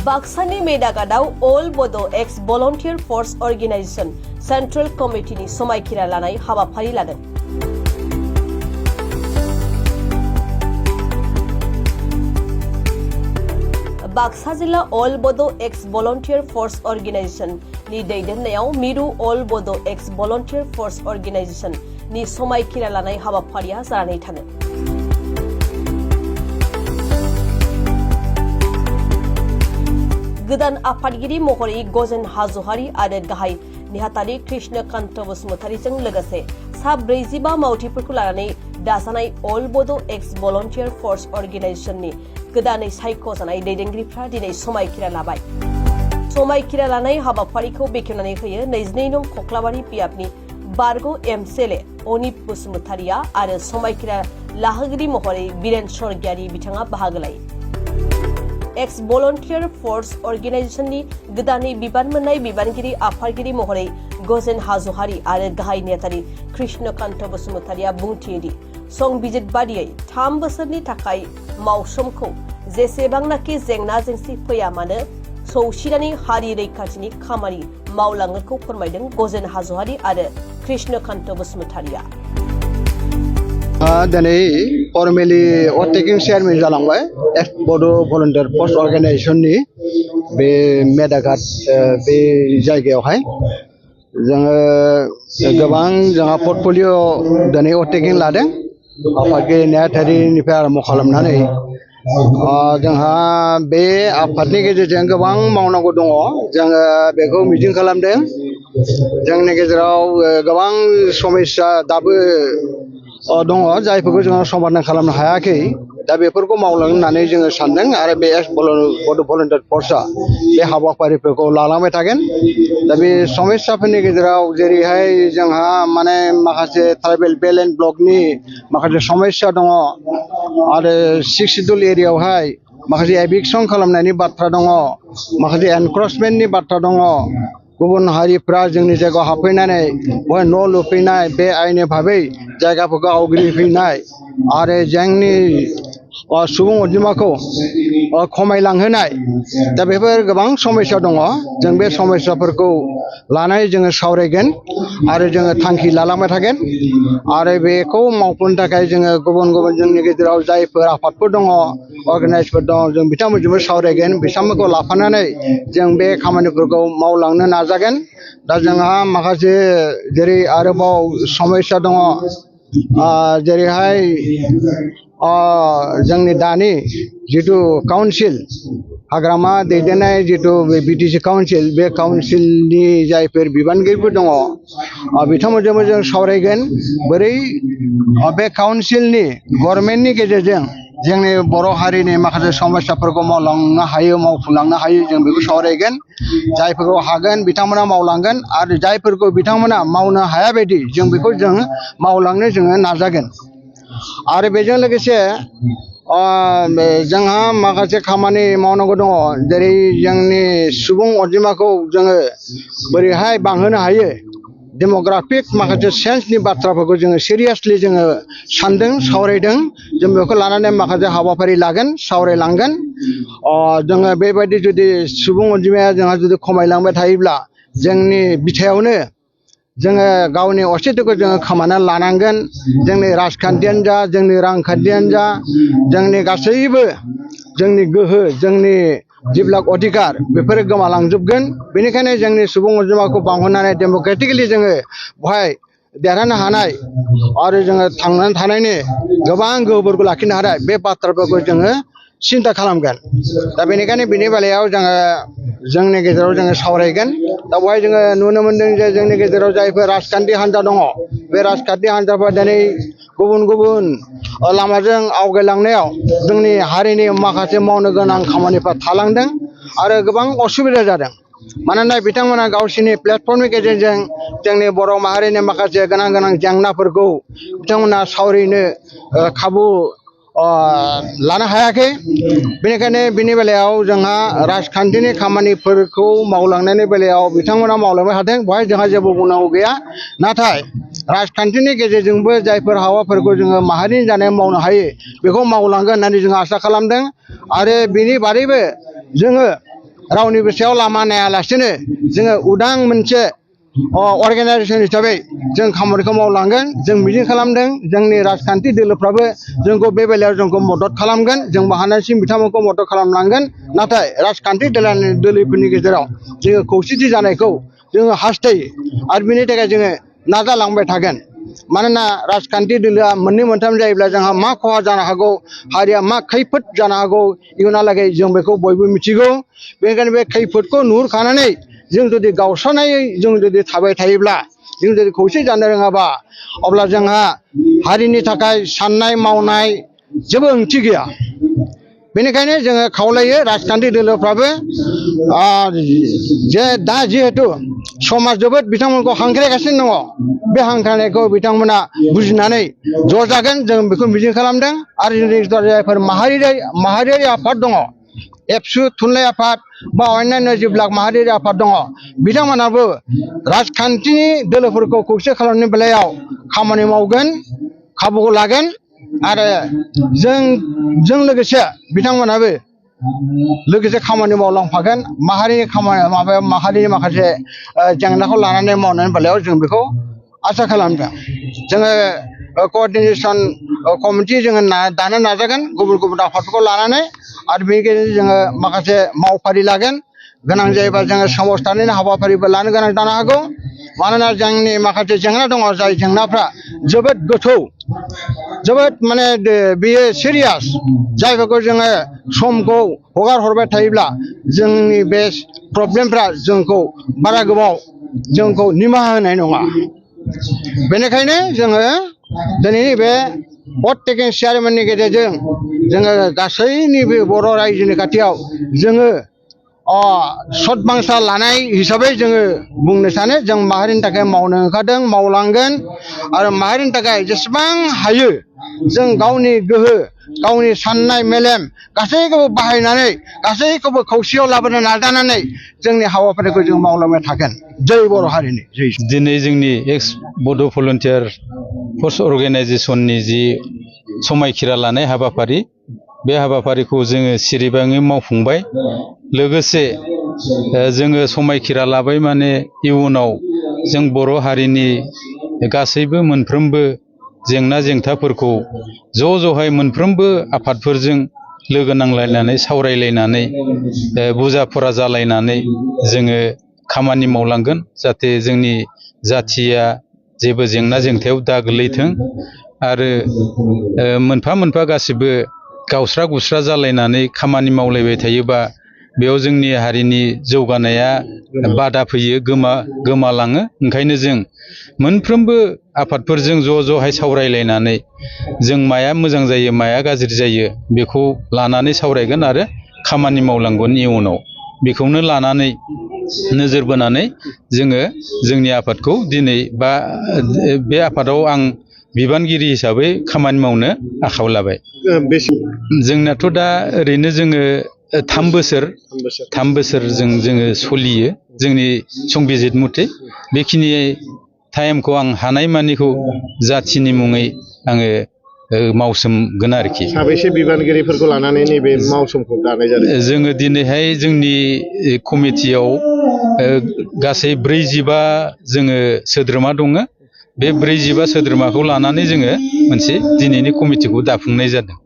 बाक्सानि मेदागादाव अल बड' एक्स भलन्टियार फर्स organisation central कमिटिनि समायखिरा लानाय हाबाफारि लादों। बाक्सा जिल्ला अल बड' एक्स भलन्टियार फर्स अर्गेनाइजेशन नि दैदेननायाव मिरु अल बड' एक्स भलन्टियार फर्स अर्गेनाइजेशन नि समायखिरा लानाय हाबाफारिया जानानै थाङो। गोदान आफादगिरि महरै गजेन हाज'वारि आरो गाहाय नेहाथारि कृष्णकान्त बसुमतारीजों लोगोसे सा 45 मावथिफोरखौ लानानै दाजानाय अल बड' एक्स भलन्टियार फर्स अर्गेनाइजेशननि गोदानै सायख'जानाय दैदेनगिरिफ्रा दिनै समायखिरा लाबाय। समायखिरा लानाय हाबाफारिखौ बेखेवनानै होयो 22 नं खख्लाबारि बियाबनि बारग' एमसिएलए अनिप बसुमतारीया आरो समायखिरा लाहोगिरि महरै बिरेन स्वर्गियारि बिथाङा बाहागो लायो। एक्स भलन्टियार फर्स अर्गेनाइजेशननि गोदानै बिबान मोननाय बिबानगिरि आफादगिरि महरै गजेन हाज'वारि आरो गाहाय नेहाथारि कृष्णकान्त बसुमतारीया बुंथियोदि संबिजित बादियै 3 बोसोरनि थाखाय मावसोमखौ जेसेबांनाखि जेंना जेंसि फैया मानो सौसिनानै हारि रैखाथिनि खामानि मावलांगोनखौ फोरमायदों गजेन हाज'वारि आरो कृष्णकान्त बसुमतारीया। दिनै फर्मेलि अटेकिं चेयारमेन जालांबाय एक्स बड' भलन्टियार फर्स अर्गेनाइजेशननि बे मेदाघाट बे जायगायावहाय जोङो गोबां जोंहा पर्टफलिय' दिनै अटेकिं लादों आफादगिरि नेहाथारिनिफ्राय आरम्भ खालामनानै जोंहा बे आफादनि गेजेरजों गोबां मावनांगौ दङ। जोङो बेखौ मिजिं खालामदों जोंनि गेजेराव गोबां समस्या दाबो दङ जायफोरखौ जोङो समाधान खालामनो हायाखै। दा बेफोरखौ मावलांनो होननानै जोङो सानदों आरो बे एक्स बड' भलन्टियार फर्सआ बे हाबाफारिफोरखौ लालांबाय थागोन। दा बे समस्याफोरनि गेजेराव जेरैहाय जोंहा माने माखासे ट्राइबेल बेल्ट एन्ड ब्लकनि माखासे समस्या दङ आरो 6 सिडुल एरियायावहाय माखासे एभिक्सन खालामनायनि बाथ्रा दङ, माखासे एनक्रचमेन्टनि बाथ्रा दङ। गुबुन हारिफ्रा जोंनि जायगायाव हाबफैनानै बेवहाय न' लुफैनाय बे आयेननि भाबै जायगाफोरखौ आवग्रिफैनाय आरो जोंनि सुबुं अनजिमाखौ खमायलांहोनाय। दा बेफोर गोबां समस्या दङ। जों बे समस्याफोरखौ लानानै जोङो सावरायगोन आरो जोङो थांखि लालांबाय थागोन आरो बेखौ मावफुंनो थाखाय जोङो गुबुन गुबुन जोंनि गेजेराव जायफोर आफादफोर दङ अर्गानाइजफोर दङ जों बिथांमोनजोंबो सावरायगोन। बिथांमोनखौ लाफानानै जों बे खामानिफोरखौ मावलांनो नाजागोन। दा जोंहा माखासे जेरै आरोबाव समस्या दङ जेरैहाय जोंनि दानि जिथु काउन्सिल हाग्रामा दैदेननाय जिथु बिटिसि काउन्सिल बे काउन्सिलनि जायफोर बिबानगिरिफोर दङ बिथांमोनजोंबो जों सावरायगोन बोरै बे काउन्सिलनि गभर्नमेन्टनि गेजेरजों जोंनि बर' हारिनि माखासे समस्याफोरखौ मावलांनो हायो मावफुंलांनो हायो जों बेखौ सावरायगोन। जायफोरखौ हागोन बिथांमोना मावलांगोन आरो जायफोरखौ बिथांमोना मावनो हाया बायदि जों बेखौ जों मावलांनो जोङो नाजागोन। आरो बेजों लोगोसे जोंहा माखासे खामानि मावनांगौ दङ जेरै जोंनि सुबुं अनजिमाखौ जोङो बोरैहाय बांहोनो हायो डेमोग्राफिक माखासे चेन्जनि बाथ्राफोरखौ जोङो सिरियासलि जोङो सानदों सावरायदों। जों बेखौ लानानै माखासे हाबाफारि लागोन सावरायलांगोन। जोङो बेबायदि जुदि सुबुं अनजिमाया जोंहा जुदि खमायलांबाय थायोब्ला जोंनि बिथायावनो जोङो गावनि अस्तित्वखौ जोङो खोमानानै लानांगोन। जोंनि राजखान्थियानो जा जोंनि रांखान्थियानो जा जोंनि गासैबो जोंनि गोहो जोंनि जिबिलाक अधिकार बेफोरो गोमालांजोबगोन। बेनिखायनो जोंनि सुबुं अनजिमाखौ बांहोनानै डेम'क्रेटिकेलि जोङो बेवहाय देरहानो हानाय आरो जोङो थांनानै थानायनि गोबां गोहोफोरखौ लाखिनो हानाय बे बाथ्राफोरखौ जोङो सिन्था खालामगोन। दा बेनिखायनो बिनि बेलायाव जोङो जोंनि गेजेराव जोङो सावरायगोन। दा बेवहाय जोङो नुनो मोनदों जे जोंनि गेजेराव जायफोर राजखान्थि हान्जा दङ बे राजखान्थि हान्जाफोरा दिनै गुबुन गुबुन लामाजों आवगायलांनायाव जोंनि हारिनि माखासे मावनो गोनां खामानिफ्रा थालांदों आरो गोबां असुबिदा जादों। मानोना बिथांमोना गावसोरनि प्लेटफर्मनि गेजेरजों जोंनि बर' माहारिनि माखासे गोनां गोनां जेंनाफोरखौ बिथांमोना सावरायनो खाबु लानो हायाखै। बेनिखायनो बिनि बेलायाव जोंहा राजखान्थिनि खामानिफोरखौ मावलांनायनि बेलायाव बिथांमोना मावलांबाय थादों बेवहाय जोंहा जेबो बुंनांगौ गैया। नाथाय राजखान्थिनि गेजेरजोंबो जायफोर हाबाफोरखौ जोङो माहारिनि जानायाव मावनो हायो बेखौ मावलांगोन होननानै जों आसा खालामदों। आरो बिनि बादैबो जोङो रावनिबो सायाव लामा नायालासिनो जोङो उदां मोनसे अर्गानाइजेसन हिसाबै जों खामानिखौ मावलांगोन जों मिजिं खालामदों जोंनि राजखान्थि दोलोफ्राबो जोंखौ बे बेलायाव जोंखौ मदद खालामगोन जों हानायसिम बिथांमोनखौ मदद खालामलांगोन नाथाय राजखान्थि दोलोफोरनि गेजेराव जोङो खौसेथि जानायखौ जोङो हास्थायो आरो बेनि थाखाय जोङो नाजालांबाय थागोन मानोना राजखान्थि दोलोआ मोननै मोनथाम जायोब्ला जोंहा मा खहा जानो हागौ हारिया मा खैफोद जानो हागौ इयुनहालागै जों बेखौ बयबो मिथिगौ बेनिखायनो बे खैफोदखौ नुहुरखानानै जों जुदि गावस्रानायै जों जुदि थाबाय थायोब्ला जों जुदि खौसे जानो रोङाबा अब्ला जोंहा हारिनि थाखाय साननाय मावनाय जेबो ओंथि गैया बेनिखायनो जोङो खावलायो राजखान्थि दोलोफ्राबो जे दा जिहेतु समाज जोबोद बिथांमोनखौ हांख्रायगासिनो दङ बे हांख्रायनायखौ बिथांमोना बुजिनानै ज' जागोन जों बेखौ मिजिं खालामदों आरो जोंनि जायफोर माहारियारि आफाद दङ एबसु थुनलाइ आफाद बा अन्यान्य जिब्लाक माहारियारि आफाद दङ बिथांमोनाबो राजखान्थिनि दोलोफोरखौ खौसे खालामनायनि बेलायाव खामानि मावगोन खाबुखौ लागोन आरो जों लोगोसे बिथांमोनाबो लोगोसे खामानि मावलांफागोन माहारिनि माखासे जेंनाखौ लानानै मावनायनि बेलायाव जों बेखौ आसा खालामदों जोङो क'अर्डिनेशन कमिटि जोङो दानो नाजागोन गुबुन आफादफोरखौ लानानै आरो बेनि गेजेरजों जोङो माखासे मावफारि लागोन गोनां जायोबा जोङो सोमावसारनायनि हाबाफारिबो लानो गोनां जानो हागौ मानोना जोंनि माखासे जेंना दङ जाय जेंनाफ्रा जोबोद गोथौ जोबोद माने बेयो सिरियास जायफोरखौ जोङो समखौ हगार हरबाय थायोब्ला जोंनि बे प्रब्लेमफ्रा जोंखौ बारा गोबाव जोंखौ निमाहा होनाय नङा बेनिखायनो जोङो दिनैनि बे भट टेकिं चेयारमेननि गेजेरजों जोङो गासैनिबो बर' रायजोनि खाथियाव जोङो सदबांसा लानाय हिसाबै जोङो बुंनो सानो जों माहारिनि थाखाय मावनो ओंखारदों मावलांगोन आरो माहारिनि थाखाय जेसेबां हायो जों गावनि गोहो गावनि साननाय मेलेम गासैखौबो बाहायनानै गासैखौबो खौसेयाव लाबोनो नाजानानै जोंनि हाबाफारिखौ जों मावलांबाय थागोन जै बर' हारिनि जै दिनै जोंनि एक्स बड' भलन्टियार फर्स अर्गेनाइजेसननि जि समायखिरा लानाय हाबाफारि बे हाबाफारिखौ जोङो सिरिबाङै मावफुंबाय लोगोसे जोङो समायखिरा लाबाय माने इयुनाव जों बर' हारिनि गासैबो मोनफ्रोमबो जेंना जेंथाफोरखौ ज'हाय मोनफ्रोमबो आफादफोरजों लोगो नांलायनानै सावरायलायनानै बुजा फरा जालायनानै जोङो खामानि मावलांगोन जाहाथे जोंनि जाथिया जेबो जेंना जेंथायाव दा गोलैथों आरो मोनफा मोनफा गासिबो गावस्रा गुस्रा जालायनानै खामानि मावलायबाय थायोबा बेयाव जोंनि हारिनि जौगानाया बादा फैयो गोमालाङो ओंखायनो जों मोनफ्रोमबो आफादफोरजों ज'हाय सावरायलायनानै जों माया मोजां जायो माया गाज्रि जायो बेखौ लानानै सावरायगोन आरो खामानि मावलांगोन इयुनाव बेखौनो लानानै नोजोर बोनानै जोङो जोंनि आफादखौ दिनै बा बे आफादाव आं बिबानगिरि हिसाबै खामानि मावनो आखायाव लाबाय जोंनाथ' दा ओरैनो जोङो 3 बोसोरजों जोङो सोलियो जोंनि संबिजित मथे बेखिनि टाइमखौ आं हानायमानिखौ जाथिनि मुङै आङो मावसोमगोन आरोखि साबैसे बिबानगिरिफोरखौ लानानै नैबे मावसोमखौ दानाय जादों जोङो दिनैहाय जोंनि कमिटियाव गासै 45 जोङो सोद्रोमा दङ बे 45 सोद्रोमाखौ लानानै जोङो मोनसे दिनैनि कमिटिखौ दाफुंनाय जादों।